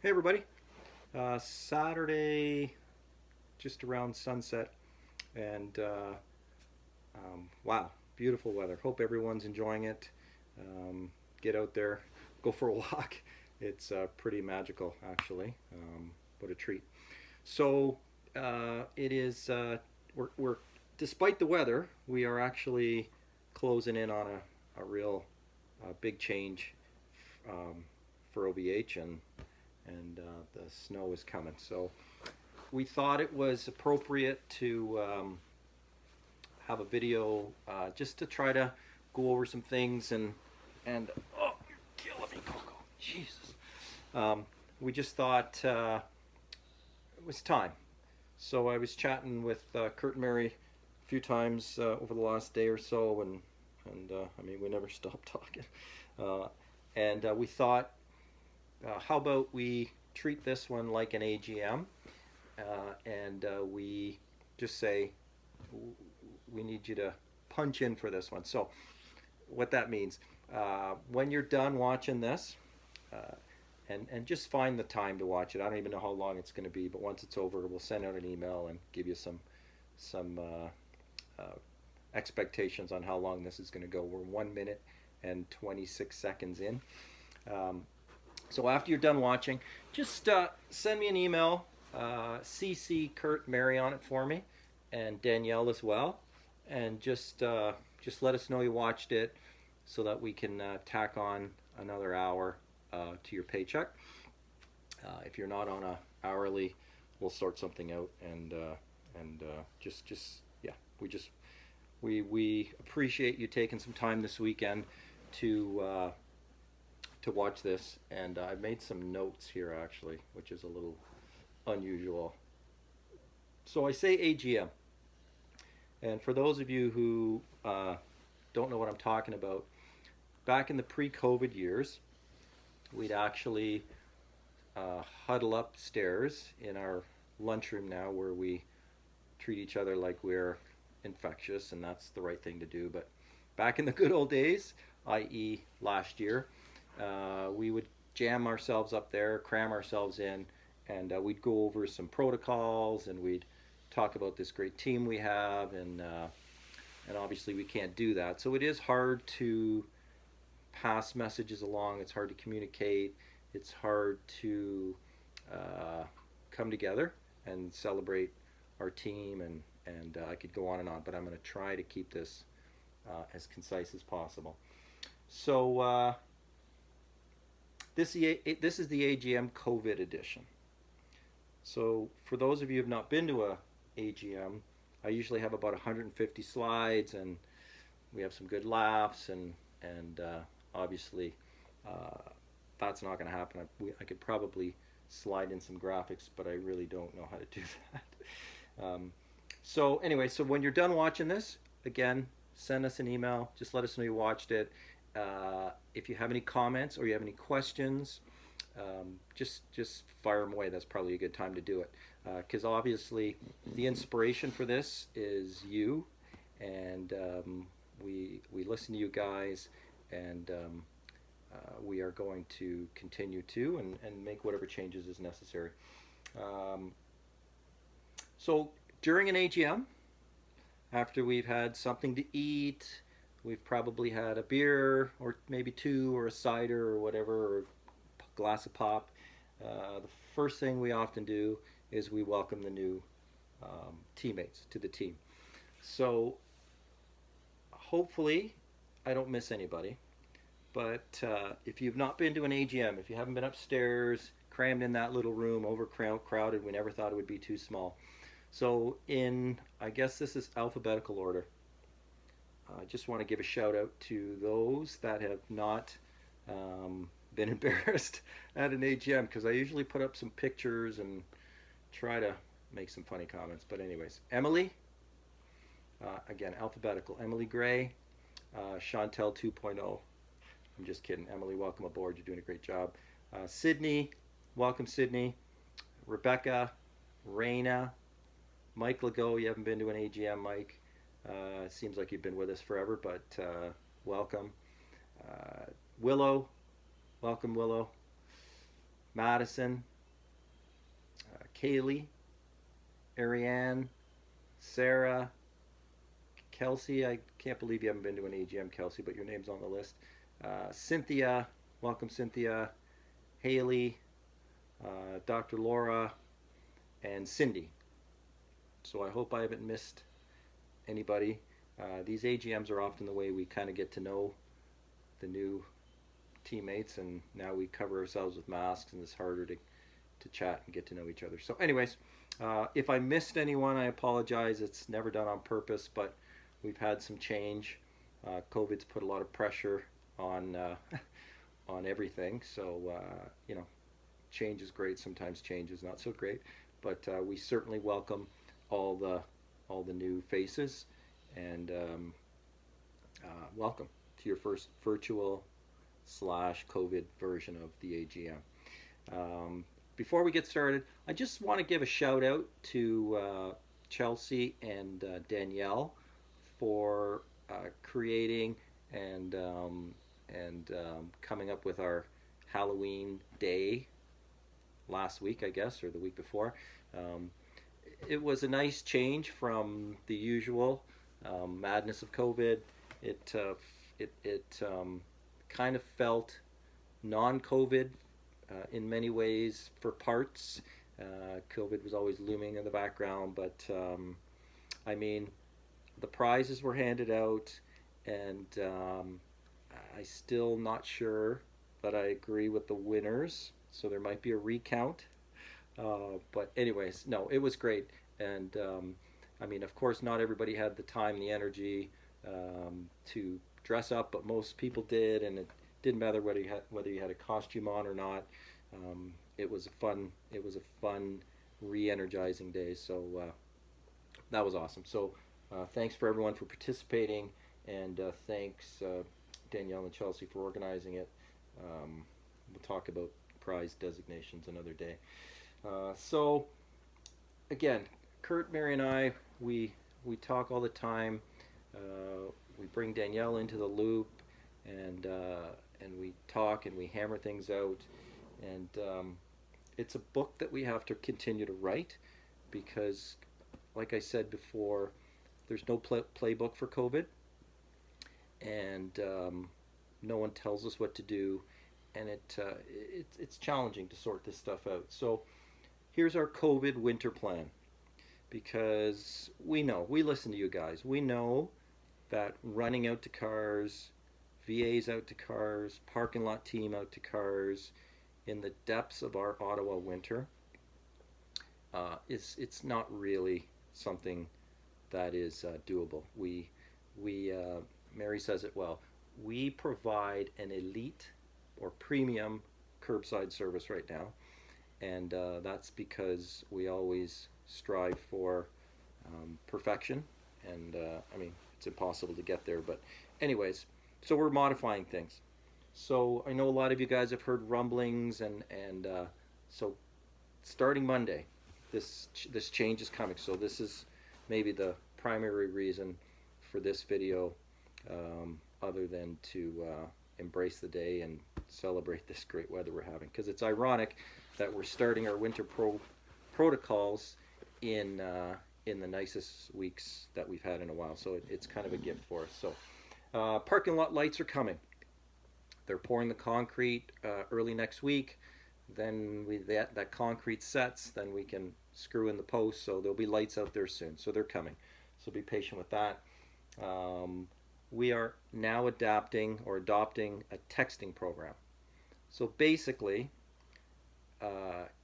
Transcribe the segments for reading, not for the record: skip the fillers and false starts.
Hey everybody. Saturday, just around sunset, and wow, beautiful weather. Hope everyone's enjoying it. Um, get out there, go for a walk. It's pretty magical, actually. What a treat. So it is. We're despite the weather, we are actually closing in on a real big change um, for OVH, and the snow is coming. So we thought it was appropriate to have a video just to try to go over some things and oh, you're killing me, Coco. Jesus. Um, we just thought it was time. So I was chatting with Kurt and Mary a few times over the last day or so, and I mean we never stopped talking. Uh, and we thought, how about we treat this one like an AGM, and we just say we need you to punch in for this one. So what that means, when you're done watching this, uh, and just find the time to watch it. I don't even know how long it's going to be, but once it's over, we'll send out an email and give you some expectations on how long this is going to go. We're 1 minute and 26 seconds in. Um, so after you're done watching, just send me an email, CC Kurt Mary on it for me, and Danielle as well, and just let us know you watched it, so that we can tack on another hour to your paycheck. If you're not on a hourly, we'll sort something out, and just yeah, we appreciate you taking some time this weekend to watch this, and I made some notes here actually, which is a little unusual. So I say AGM, and for those of you who don't know what I'm talking about, back in the pre-COVID years, we'd actually huddle upstairs in our lunchroom now, where we treat each other like we're infectious, and that's the right thing to do. But back in the good old days, i.e., last year, we would jam ourselves up there, cram ourselves in, and we'd go over some protocols, and we'd talk about this great team we have, and obviously we can't do that. So it is hard to pass messages along. It's hard to communicate. It's hard to uh, come together and celebrate our team, and I could go on and on, but I'm going to try to keep this as concise as possible. So this is the AGM COVID edition. So for those of you who have not been to a AGM, I usually have about 150 slides, and we have some good laughs, and obviously uh, that's not going to happen. I could probably slide in some graphics, but I really don't know how to do that. So anyway, so when you're done watching this, again, send us an email. Just let us know you watched it. If you have any comments or you have any questions, just fire them away. That's probably a good time to do it, because obviously the inspiration for this is you, and we listen to you guys, and we are going to continue to and make whatever changes is necessary. Um, so during an AGM, after we've had something to eat, we've probably had a beer or maybe two, or a cider or whatever, or a glass of pop. The first thing we often do is we welcome the new teammates to the team. So hopefully I don't miss anybody. But if you've not been to an AGM, if you haven't been upstairs, crammed in that little room, overcrowded, we never thought it would be too small. So I guess this is alphabetical order. I just want to give a shout out to those that have not been embarrassed at an AGM, because I usually put up some pictures and try to make some funny comments. But anyways, Emily, again, alphabetical. Emily Gray, Chantel 2.0. I'm just kidding. Emily, welcome aboard. You're doing a great job. Sydney, welcome, Sydney. Rebecca, Raina, Mike Legault. You haven't been to an AGM, Mike. Seems like you've been with us forever, but welcome. Uh, Willow, welcome, Willow. Madison, Kaylee, Ariane, Sarah, Kelsey. I can't believe you haven't been to an AGM, Kelsey, but your name's on the list. Cynthia, welcome, Cynthia. Haley, Dr. Laura, and Cindy. So I hope I haven't missed anybody. These AGMs are often the way we kind of get to know the new teammates, and now we cover ourselves with masks, and it's harder to chat and get to know each other. So anyways, if I missed anyone, I apologize. It's never done on purpose, but we've had some change. COVID's put a lot of pressure on on everything. So change is great. Sometimes change is not so great, but we certainly welcome all the new faces, and welcome to your first virtual / COVID version of the AGM. Before we get started, I just want to give a shout out to Chelsea and Danielle for creating and coming up with our Halloween day last week, I guess, or the week before. It was a nice change from the usual madness of COVID. It kind of felt non-COVID in many ways for parts. COVID was always looming in the background, but I mean, the prizes were handed out, and I still not sure that I agree with the winners, so there might be a recount. But anyways, no, it was great, and I mean, of course, not everybody had the time, the energy to dress up, but most people did, and it didn't matter whether you had a costume on or not. It was a fun, re-energizing day. So that was awesome. So thanks for everyone for participating, and thanks Danielle and Chelsea for organizing it. We'll talk about prize designations another day. So again, Kurt, Mary, and I, we talk all the time. We bring Danielle into the loop, and we talk and we hammer things out. And it's a book that we have to continue to write because, like I said before, there's no playbook for COVID, and no one tells us what to do, and it's challenging to sort this stuff out. So here's our COVID winter plan, because we listen to you guys. We know that running out to cars, VAs out to cars, parking lot team out to cars, in the depths of our Ottawa winter, it's not really something that is doable. We Mary says it well. We provide an elite or premium curbside service right now, and that's because we always strive for perfection, and I mean, it's impossible to get there, but anyways, so we're modifying things. So I know a lot of you guys have heard rumblings, and so starting Monday, this change is coming. So this is maybe the primary reason for this video, other than to embrace the day and celebrate this great weather we're having. Because it's ironic that we're starting our winter protocols in the nicest weeks that we've had in a while. So it's kind of a gift for us. So parking lot lights are coming. They're pouring the concrete early next week. Then that concrete sets, then we can screw in the posts. So there'll be lights out there soon. So they're coming. So be patient with that. We are now adopting a texting program. So basically,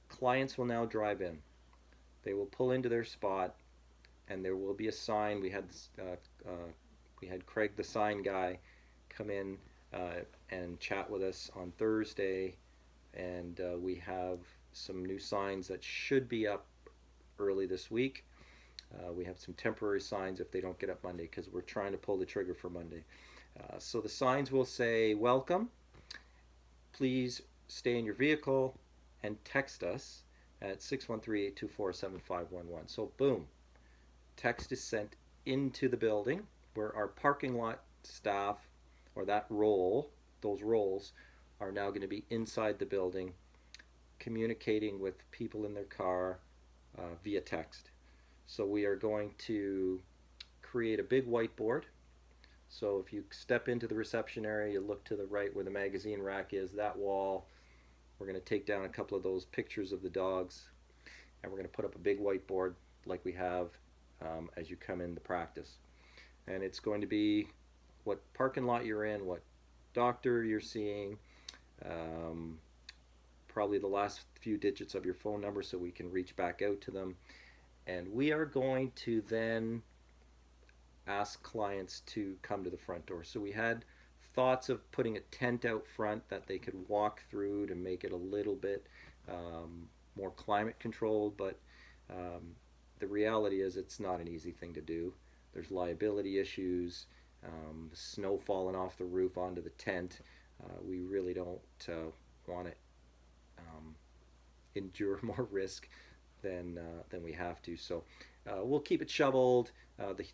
clients will now drive in. They will pull into their spot, and there will be a sign. We had Craig, the sign guy, come in and chat with us on Thursday, and we have some new signs that should be up early this week. We have some temporary signs if they don't get up Monday, because we're trying to pull the trigger for Monday. So the signs will say, "Welcome, please stay in your vehicle and text us at 613-824-7511. So boom, text is sent into the building, where our parking lot staff, or those roles, are now going to be inside the building, communicating with people in their car via text. So we are going to create a big whiteboard. So if you step into the reception area, you look to the right where the magazine rack is, that wall, we're going to take down a couple of those pictures of the dogs, and we're going to put up a big whiteboard like we have as you come into practice. And it's going to be what parking lot you're in, what doctor you're seeing, um, probably the last few digits of your phone number so we can reach back out to them. And we are going to then ask clients to come to the front door. So we had thoughts of putting a tent out front that they could walk through to make it a little bit more climate controlled, but the reality is it's not an easy thing to do. There's liability issues, snow falling off the roof onto the tent. We really don't want to endure more risk than we have to. So we'll keep it shoveled.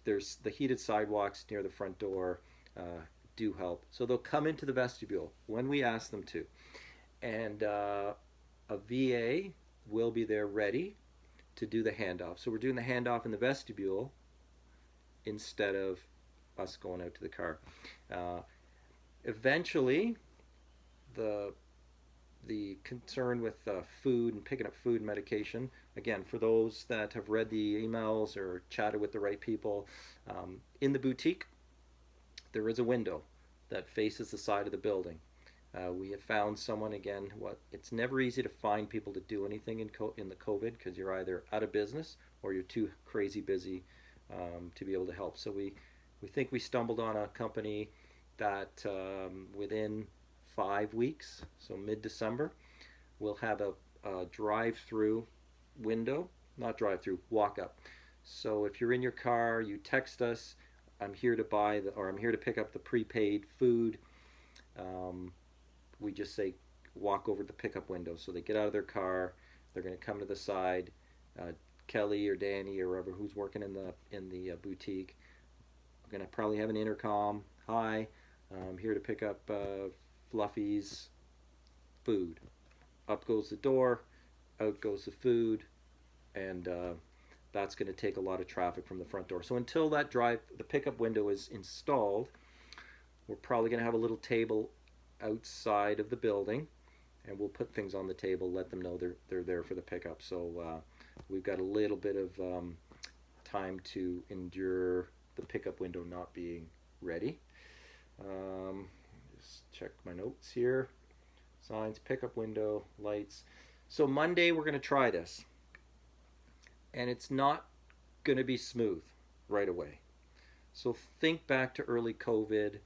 There's the heated sidewalks near the front door do help. So they'll come into the vestibule when we ask them to, and a VA will be there ready to do the handoff. So we're doing the handoff in the vestibule instead of us going out to the car. Eventually, the concern with food and picking up food and medication, again, for those that have read the emails or chatted with the right people, in the boutique, there is a window that faces the side of the building. We have found someone, again, it's never easy to find people to do anything in the COVID, because you're either out of business or you're too crazy busy to be able to help. So we think we stumbled on a company that within 5 weeks, so mid-December, we'll have a drive-through window, not drive-through, walk-up. So if you're in your car, you text us, I'm here to buy or I'm here to pick up the prepaid food. We just say walk over to the pickup window. So they get out of their car, they're going to come to the side. Kelly or Danny or whoever who's working in the boutique, we're going to probably have an intercom. Hi, I'm here to pick up Fluffy's food. Up goes the door, out goes the food, and that's going to take a lot of traffic from the front door. So until the pickup window is installed, we're probably going to have a little table outside of the building, and we'll put things on the table, let them know they're there for the pickup. So we've got a little bit of time to endure the pickup window not being ready. Just check my notes here. Signs, pickup window, lights. So Monday we're going to try this. And it's not going to be smooth right away. So think back to early COVID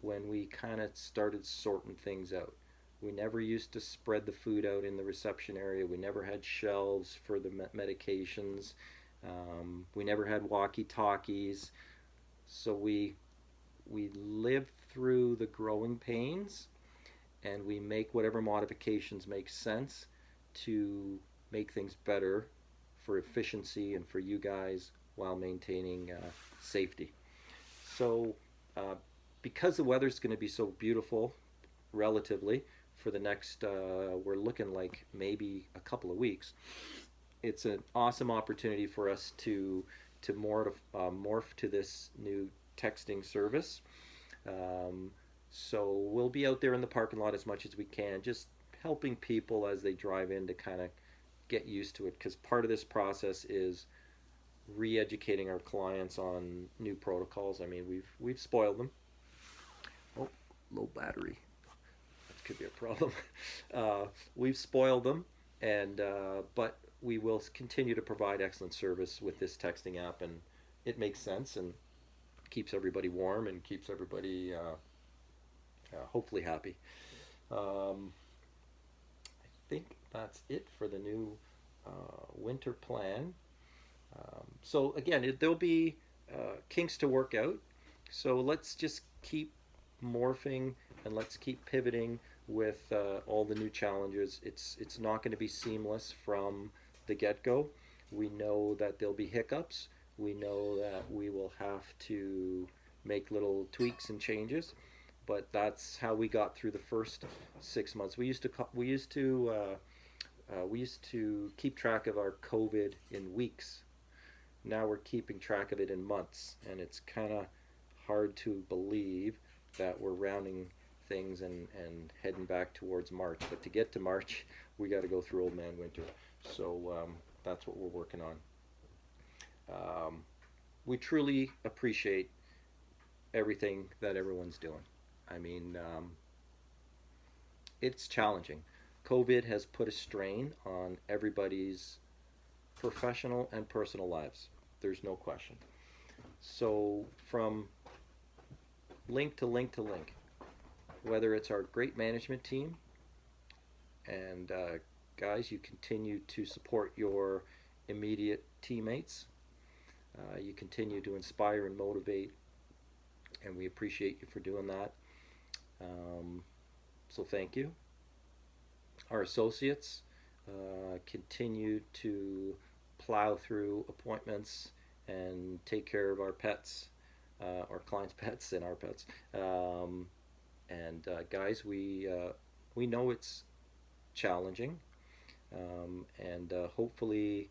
when we kind of started sorting things out. We never used to spread the food out in the reception area. We never had shelves for the medications. We never had walkie-talkies. So we lived through the growing pains, and we make whatever modifications make sense to make things better for efficiency and for you guys while maintaining safety. So because the weather's going to be so beautiful relatively for the next we're looking like maybe a couple of weeks, it's an awesome opportunity for us to morph to this new texting service. So we'll be out there in the parking lot as much as we can, just helping people as they drive in to kind of get used to it, because part of this process is re-educating our clients on new protocols. I mean, we've spoiled them. Oh, low battery. That could be a problem. We've spoiled them, and but we will continue to provide excellent service with this texting app, and it makes sense and keeps everybody warm and keeps everybody hopefully happy. I think that's it for the new winter plan. So again, there'll be kinks to work out. So let's just keep morphing and let's keep pivoting with all the new challenges. It's not going to be seamless from the get-go. We know that there'll be hiccups. We know that we will have to make little tweaks and changes, but that's how we got through the first 6 months. We used to we used to keep track of our COVID in weeks. Now we're keeping track of it in months, and it's kind of hard to believe that we're rounding things and heading back towards March. But to get to March, we got to go through Old Man Winter. So that's what we're working on. We truly appreciate everything that everyone's doing. I mean, it's challenging. COVID has put a strain on everybody's professional and personal lives. There's no question. So, from link to link to link, whether it's our great management team, and guys, you continue to support your immediate teammates, you continue to inspire and motivate, and we appreciate you for doing that. So, thank you. Our associates continue to plow through appointments and take care of our pets, our clients' pets and our pets. And guys, we know it's challenging, and hopefully,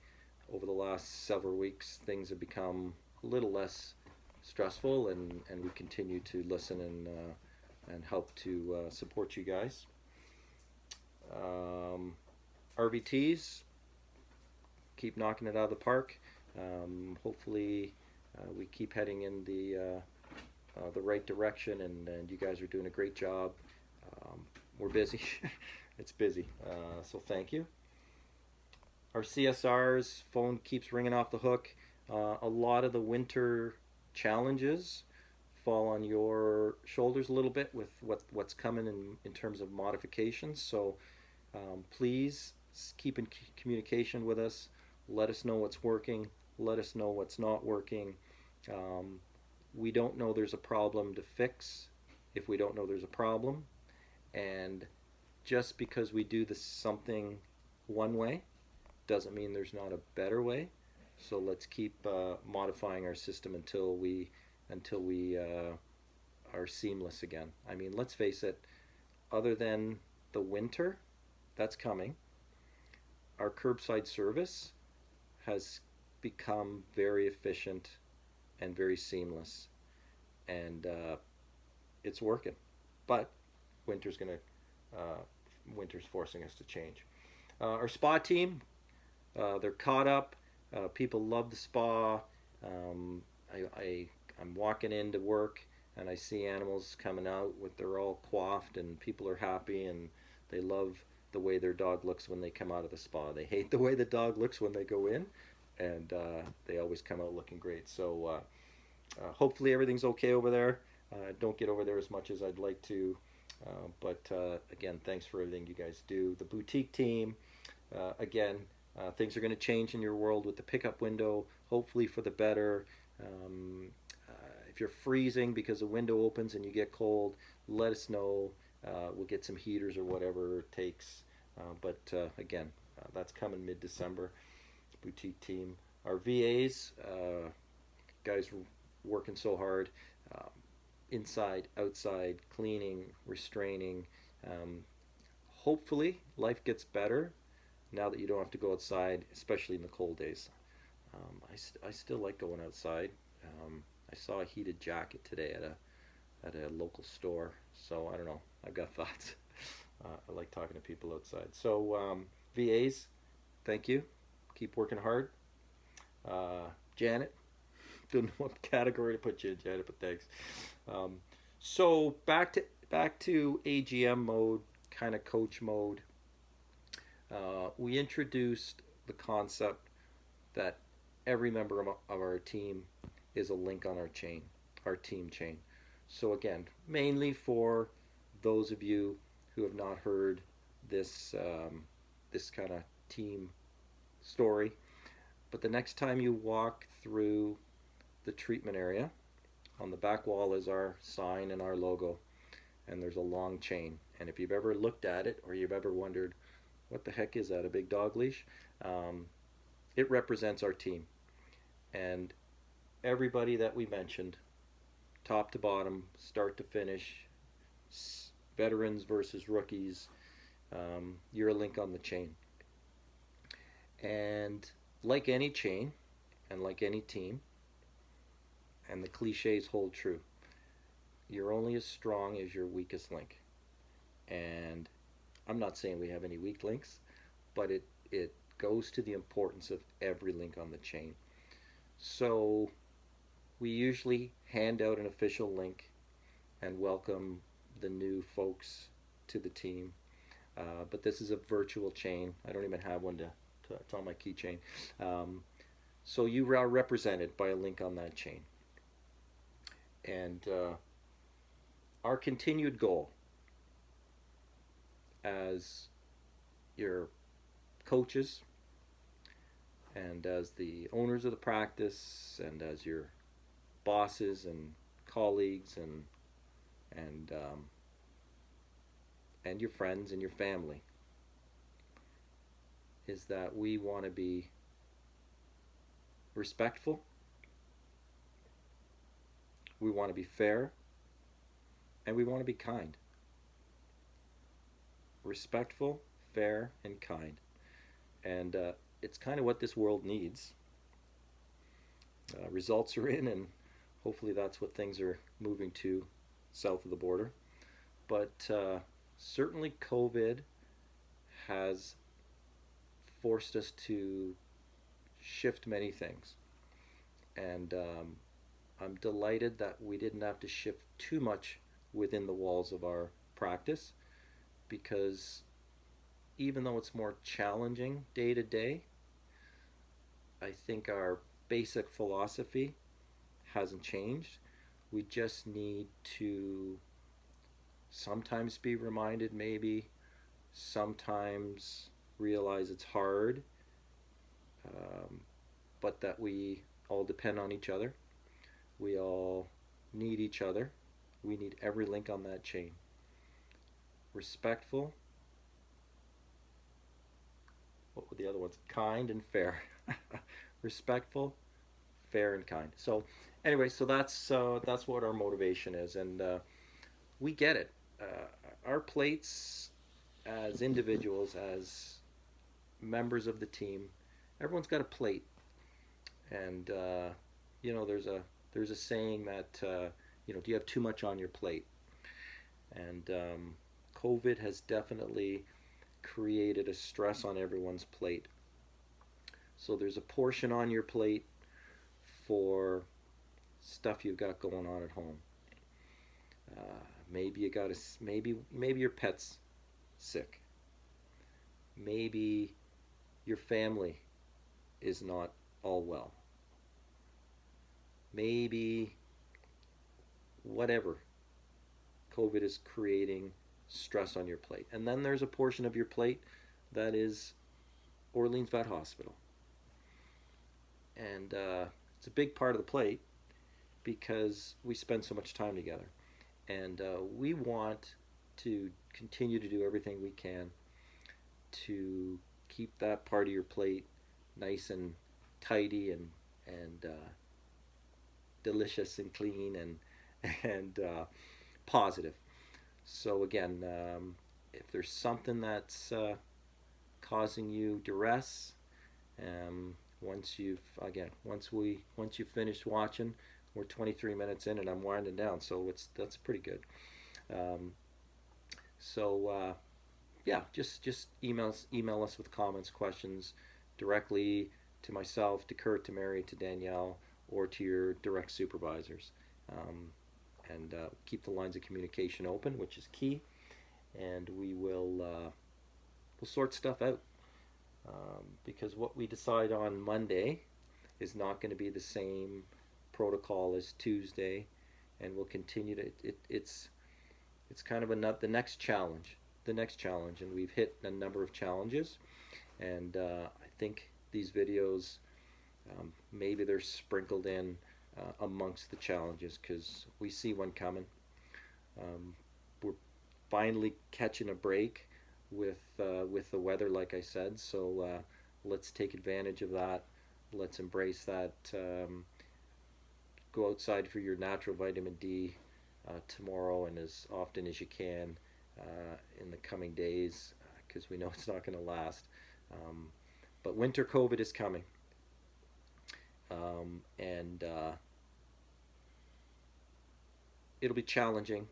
over the last several weeks, things have become a little less stressful, and we continue to listen and help to support you guys. RVTs, keep knocking it out of the park. Hopefully, we keep heading in the right direction, and you guys are doing a great job. We're busy. It's busy. So thank you. Our CSR's phone keeps ringing off the hook. A lot of the winter challenges fall on your shoulders a little bit with what's coming in terms of modifications. So please keep in communication with us. Let us know what's working. Let us know what's not working. We don't know there's a problem to fix if we don't know there's a problem. And just because we do this something one way doesn't mean there's not a better way. So let's keep modifying our system until we are seamless again. I mean, let's face it, other than the winter that's coming, our curbside service has become very efficient and very seamless, and it's working. But winter's forcing us to change. Our spa team, they're caught up. People love the spa. I'm walking into work and I see animals coming out they're all coiffed, and people are happy, and they love the way their dog looks when they come out of the spa. They hate the way the dog looks when they go in, and they always come out looking great. So hopefully everything's okay over there. Don't get over there as much as I'd like to, but again, thanks for everything you guys do. The boutique team, again, things are going to change in your world with the pickup window, hopefully for the better. If you're freezing because the window opens and you get cold, let us know. We'll get some heaters or whatever it takes. But again, that's coming mid-December. Boutique team. Our VAs, guys working so hard. Inside, outside, cleaning, restraining. Hopefully, life gets better now that you don't have to go outside, especially in the cold days. I still like going outside. I saw a heated jacket today at a local store, so I don't know. I've got thoughts. I like talking to people outside. So VAs, thank you. Keep working hard. Janet, don't know what category to put you in, Janet, but thanks. So back to AGM mode, kind of coach mode. We introduced the concept that every member of our team is a link on our team chain. So again, mainly for those of you who have not heard this kind of team story, but the next time you walk through the treatment area, on the back wall is our sign and our logo, and there's a long chain. And if you've ever looked at it, or you've ever wondered, what the heck is that, a big dog leash? It represents our team. And everybody that we mentioned, top to bottom, start to finish, veterans versus rookies, you're a link on the chain. And like any chain and like any team, and the cliches hold true, you're only as strong as your weakest link. And I'm not saying we have any weak links, but it goes to the importance of every link on the chain. So we usually hand out an official link and welcome the new folks to the team. But this is a virtual chain. I don't even have one to on my keychain. Um, so you are represented by a link on that chain. And our continued goal as your coaches and as the owners of the practice and as your bosses and colleagues and and your friends and your family is that we want to be respectful, we want to be fair, and we want to be kind. Respectful, fair, and kind. And it's kind of what this world needs. Results are in, and hopefully that's what things are moving to south of the border. But certainly COVID has forced us to shift many things. And I'm delighted that we didn't have to shift too much within the walls of our practice, because even though it's more challenging day to day, I think our basic philosophy hasn't changed. We just need to sometimes be reminded, maybe, sometimes realize it's hard, um, but that we all depend on each other. We all need each other. We need every link on that chain. Respectful. What were the other ones? Kind and fair. Respectful, fair, and kind. So, anyway, so that's what our motivation is, and we get it. Our plates, as individuals, as members of the team, everyone's got a plate, and there's a saying that do you have too much on your plate? And COVID has definitely created a stress on everyone's plate. So there's a portion on your plate for stuff you've got going on at home. Maybe you got maybe your pet's sick. Maybe your family is not all well. Maybe whatever. COVID is creating stress on your plate. And then there's a portion of your plate that is Orleans Vet Hospital. And it's a big part of the plate because we spend so much time together. And we want to continue to do everything we can to keep that part of your plate nice and tidy and delicious and clean and positive. So again, if there's something that's causing you duress, once you finish watching, we're 23 minutes in and I'm winding down, so that's pretty good. Um, so yeah, just email us with comments, questions directly to myself, to Kurt, to Mary, to Danielle, or to your direct supervisors. And keep the lines of communication open, which is key. And we'll sort stuff out, because what we decide on Monday is not going to be the same protocol as Tuesday, and we'll continue to. It's kind of the next challenge, and we've hit a number of challenges, and I think these videos, maybe they're sprinkled in amongst the challenges because we see one coming. We're finally catching a break with the weather, like I said. So let's take advantage of that. Let's embrace that. Go outside for your natural vitamin D tomorrow and as often as you can in the coming days, because we know it's not going to last. Um, But winter COVID is coming. And it'll be challenging.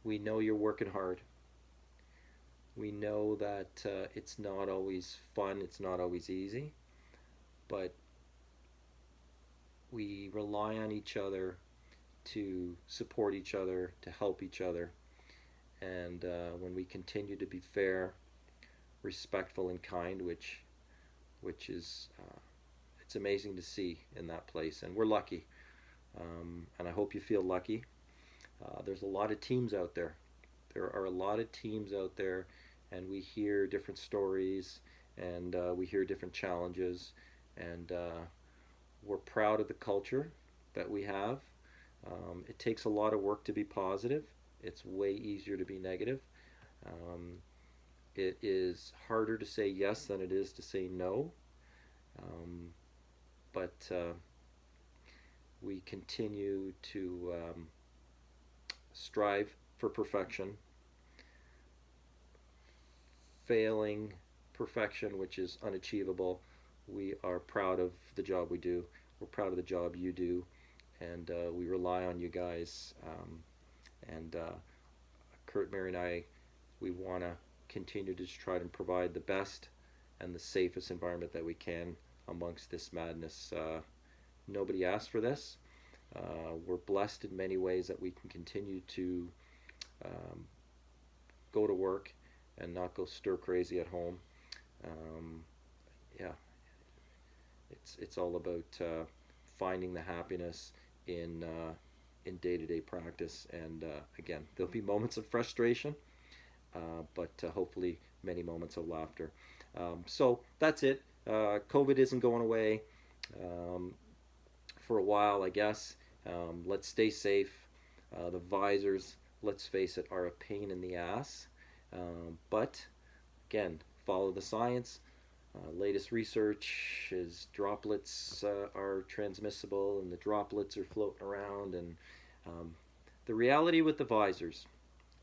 We know you're working hard. We know that it's not always fun, it's not always easy, but we rely on each other to support each other, to help each other. And when we continue to be fair, respectful, and kind, which is it's amazing to see in that place, and we're lucky. And I hope you feel lucky. There's a lot of teams out there. There are a lot of teams out there, and we hear different stories, and we hear different challenges, and we're proud of the culture that we have. It takes a lot of work to be positive. It's way easier to be negative. Um, it is harder to say yes than it is to say no. Um, but we continue to strive for perfection, failing perfection, which is unachievable. We are proud of the job we do. We're proud of the job you do, and we rely on you guys. And Kurt, Mary, and I, we want to continue to try to provide the best and the safest environment that we can amongst this madness. Nobody asked for this. We're blessed in many ways that we can continue to um, go to work and not go stir crazy at home. Um, yeah, it's all about finding the happiness in day-to-day practice. And again, there'll be moments of frustration, but hopefully many moments of laughter. So that's it. COVID isn't going away um, for a while, I guess. Let's stay safe. The visors, let's face it, are a pain in the ass. But again, follow the science. Latest research is droplets are transmissible, and the droplets are floating around. And um, the reality with the visors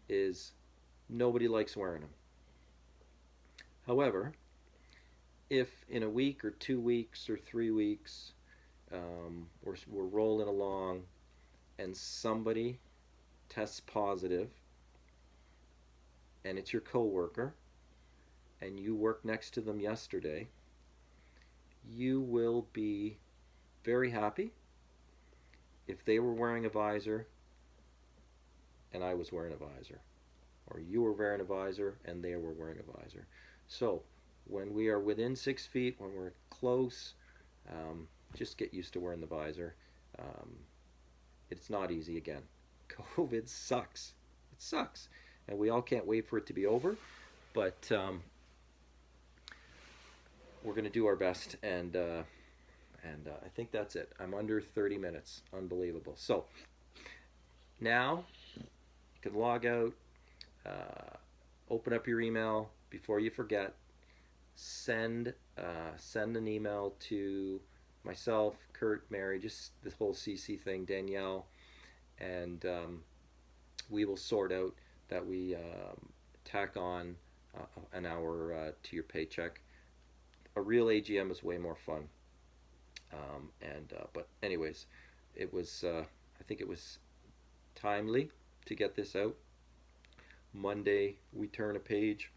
is nobody likes wearing them. However, if in a week or 2 weeks or 3 weeks we're rolling along and somebody tests positive and it's your coworker and you worked next to them yesterday, you will be very happy if they were wearing a visor and I was wearing a visor, or you were wearing a visor and they were wearing a visor. So when we are within 6 feet, when we're close, just get used to wearing the visor. Um, it's not easy again. COVID sucks. It sucks. And we all can't wait for it to be over. But we're going to do our best. And I think that's it. I'm under 30 minutes. Unbelievable. So now you can log out, open up your email before you forget. Send an email to myself, Kurt, Mary, just the whole CC thing, Danielle, and we will sort out that we tack on an hour to your paycheck. A real AGM is way more fun. But anyways, it was I think it was timely to get this out. Monday we turn a page.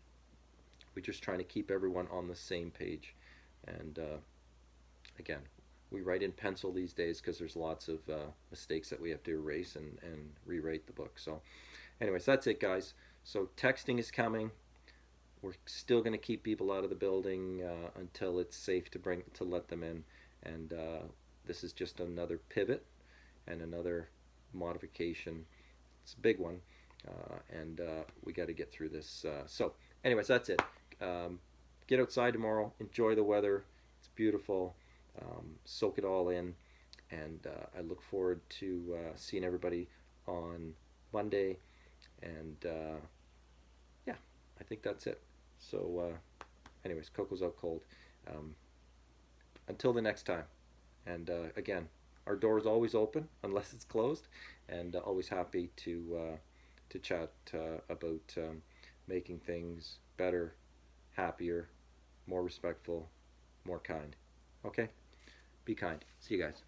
We're just trying to keep everyone on the same page. And again, we write in pencil these days because there's lots of mistakes that we have to erase and rewrite the book. So anyways, that's it, guys. So texting is coming. We're still going to keep people out of the building until it's safe to let them in. And this is just another pivot and another modification. It's a big one. And we got to get through this. So anyways, that's it. Get outside tomorrow. Enjoy the weather. It's beautiful. Soak it all in. And I look forward to seeing everybody on Monday. And yeah, I think that's it. So anyways, Coco's out cold. Until the next time. And again, our door is always open unless it's closed. And always happy to chat about making things better, happier, more respectful, more kind. Okay? Be kind. See you guys.